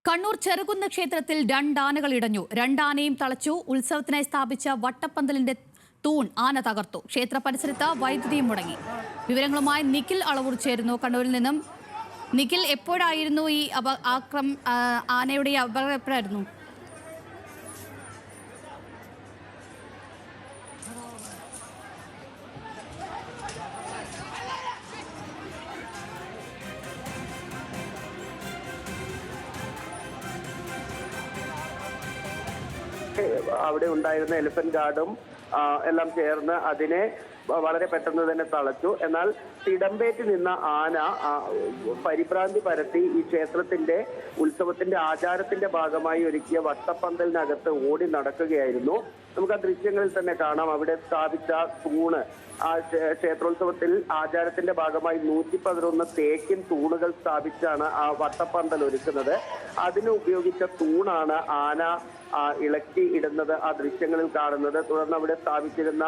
കണ്ണൂർ ചെറുകുന്ന് ക്ഷേത്രത്തിൽ രണ്ടാനകൾ ഇടഞ്ഞു. രണ്ടാനയും തളച്ചു. ഉത്സവത്തിനായി സ്ഥാപിച്ച വട്ടപ്പന്തലിന്റെ തൂൺ ആന തകർത്തു. ക്ഷേത്ര പരിസരത്ത് വൈദ്യുതിയും മുടങ്ങി. വിവരങ്ങളുമായി നിഖിൽ അളവൂർ ചേരുന്നു കണ്ണൂരിൽ നിന്നും. നിഖിൽ, എപ്പോഴായിരുന്നു ഈ ആനയുടെ അപകടം എപ്പോഴായിരുന്നു? അവിടെ ഉണ്ടായിരുന്ന എലിഫന്റ് ഗാർഡും എല്ലാം ചേർന്ന് അതിനെ വളരെ പെട്ടെന്ന് തന്നെ തളച്ചു. എന്നാൽ തിടമ്പേറ്റ് നിന്ന ആന പരിഭ്രാന്തി പരത്തി ഈ ക്ഷേത്രത്തിന്റെ ഉത്സവത്തിന്റെ ആചാരത്തിന്റെ ഭാഗമായി ഒരുക്കിയ വട്ടപ്പന്തലിനകത്ത് ഓടി നടക്കുകയായിരുന്നു. നമുക്ക് ആ ദൃശ്യങ്ങളിൽ തന്നെ കാണാം. അവിടെ സ്ഥാപിച്ച തൂണ്, ആ ക്ഷേത്രോത്സവത്തിൽ ആചാരത്തിന്റെ ഭാഗമായി 111 തേക്കിൻ തൂണുകൾ സ്ഥാപിച്ചാണ് ആ വട്ടപ്പന്തൽ ഒരുക്കുന്നത്. അതിന് ഉപയോഗിച്ച തൂണാണ് ആന ഇളക്കി ഇടുന്നത് ആ ദൃശ്യങ്ങളിൽ കാണുന്നത്. തുടർന്ന് അവിടെ സ്ഥാപിച്ചിരുന്ന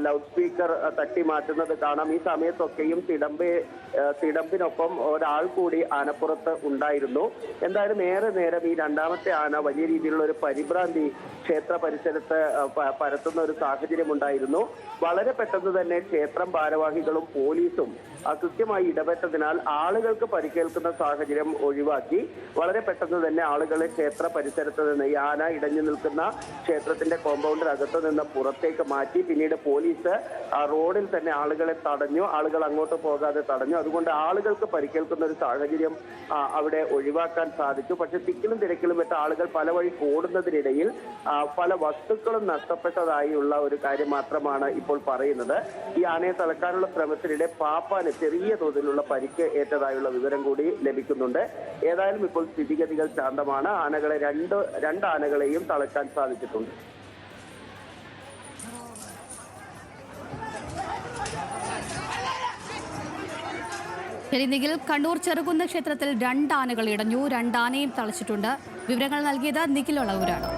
ലൗഡ് സ്പീക്കർ തട്ടി മാറ്റുന്നത് കാണാം. ഈ സമയത്തൊക്കെയും തിടമ്പിനൊപ്പം ഒരാൾ കൂടി ആനപ്പുറത്ത് ഉണ്ടായിരുന്നു. എന്തായാലും ഏറെ നേരം ഈ രണ്ടാമത്തെ ആന വലിയ രീതിയിലുള്ള ഒരു പരിഭ്രാന്തി ക്ഷേത്ര പരിസരത്ത് പരത്തുന്ന ഒരു സാഹചര്യം ഉണ്ടായിരുന്നു. വളരെ പെട്ടെന്ന് തന്നെ ക്ഷേത്രം ഭാരവാഹികളും പോലീസും കൃത്യമായി ഇടപെട്ടതിനാൽ ആളുകൾക്ക് പരിക്കേൽക്കുന്ന സാഹചര്യം ഒഴിവാക്കി വളരെ പെട്ടെന്ന് തന്നെ ആളുകളെ ക്ഷേത്ര പരിസരത്ത് നിന്ന് ഈ ആന ഇടഞ്ഞു നിൽക്കുന്ന ക്ഷേത്രത്തിന്റെ കോമ്പൗണ്ടിനകത്ത് നിന്ന് പുറത്തേക്ക് മാറ്റി. പിന്നീട് പോലീസ് റോഡിൽ തന്നെ ആളുകളെ തടഞ്ഞു. ആളുകൾ അങ്ങോട്ട് പോകാതെ തടഞ്ഞു. അതുകൊണ്ട് ആളുകൾക്ക് പരിക്കേൽക്കുന്ന ഒരു സാഹചര്യം അവിടെ ഒഴിവാക്കാൻ സാധിച്ചു. പക്ഷെ തിക്കിലും തിരക്കിലും വെച്ച ആളുകൾ പല വഴി ഓടുന്നതിനിടയിൽ പല വസ്തുക്കളും നഷ്ടപ്പെട്ടതായുള്ള ഒരു കാര്യം മാത്രമാണ് ഇപ്പോൾ പറയുന്നത്. ഈ ആനയെ തളക്കാനുള്ള ശ്രമത്തിനിടെ പാപ്പാന് ചെറിയ തോതിലുള്ള പരിക്ക് ഏറ്റതായുള്ള വിവരം കൂടി ലഭിക്കുന്നുണ്ട്. ഏതായാലും ഇപ്പോൾ സ്ഥിതിഗതികൾ ശാന്തമാണ്. ആനകളെ രണ്ട് ആനകളെയും തളക്കാൻ സാധിച്ചിട്ടുണ്ട്. ശരി നിഖിൽ, കണ്ണൂർ ചെറുകുന്ന് ക്ഷേത്രത്തിൽ രണ്ടാനകൾ ഇടഞ്ഞു. രണ്ടാനയും തളച്ചിട്ടുണ്ട്. വിവരങ്ങൾ നൽകിയത് നിഖിൽ അളവൂരാണ്.